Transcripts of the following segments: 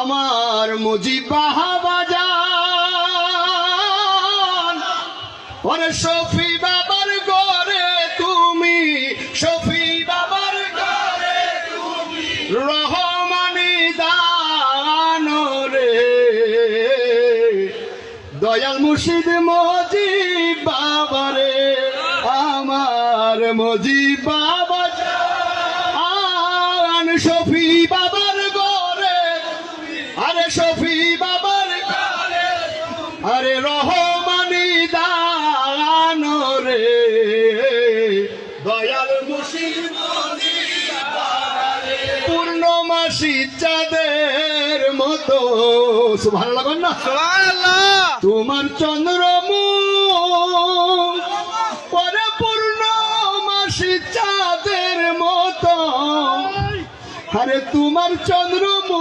আমার মুজিব বাজান ওরে শফি বাবার ঘরে তুমি শফি বাবার ঘরে তুমি রহমানি দান রে দয়াল মুর্শিদ মুজিব বাবারে আমার মুজিব বাবা জান শফি বাবার ঘরে আরে শফি বাবার ঘরে আরে রহমানি দান রে দয়াল মুর্শিদ মুজিব বাবারে পূর্ণমাসী চাঁদের মতো সুবহানাল্লাহ বল না সুবহানাল্লাহ তোমার চন্দ্রমুখ পরে পূর্ণমাসী চাঁদের মতো আরে তোমার চন্দ্রমুখ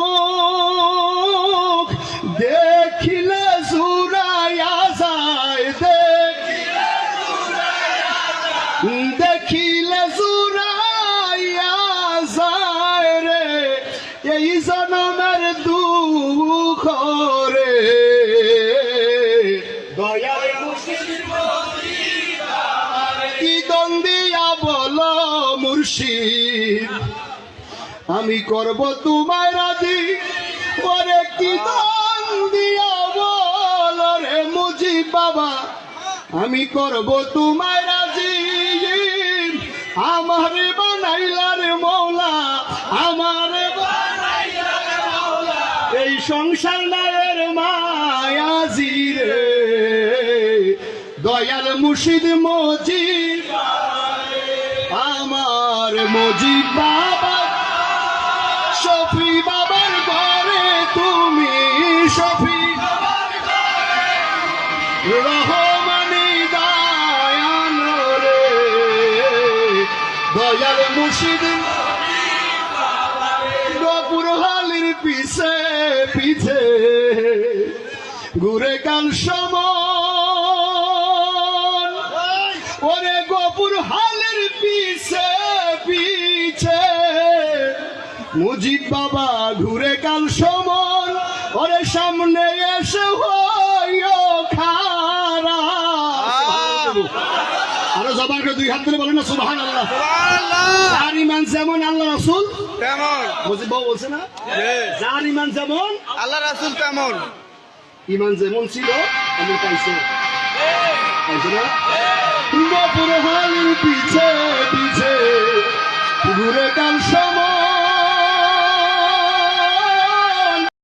দেখিলে জুড়াইয়া যায় দেখিলে জুড়াইয়া যায় রে এই জনমের দুঃখ রে দয়াল কি দন্দিয়া বলো মুর্শিদ আমি করব তোমায় রাজি ওরে কি দন্দিয়া বলো রে মুজিব বাবা আমি করব তোমায় রাজি আমারে বানাইলার মৌলা আমারে বানাইলার মৌলা এই সংসার নায়ের মায়াজি রে দয়াল মুর্শিদ মুজিব আমার মুজিব বাবা শফি বাবার ঘরে তুমি শফি বাবার ঘরে রহমানি দায়ান রে দয়াল মুর্শিদ গপুর হালির পিছে পিছে ঘুরে কাল সমন ওরে গপুর হালির পিছে পিছে মুজিব বাবা ঘুরে কাল সমন ওরে সামনে এসে হইও খারা আরো জবান করে দুই হাত ধরে বলেন না সুবহানাল্লাহ সুবহানাল্লাহ যার ইমান যেমন আল্লাহ রাসূল তেমন মুজিব বাবা বলছে না যার ইমান যেমন আল্লাহ রাসূল তেমন ইমান যেমন ছিল আমি পাইছে পাইছে না গপুর হালির পিছে পিছে ঘুরে কাল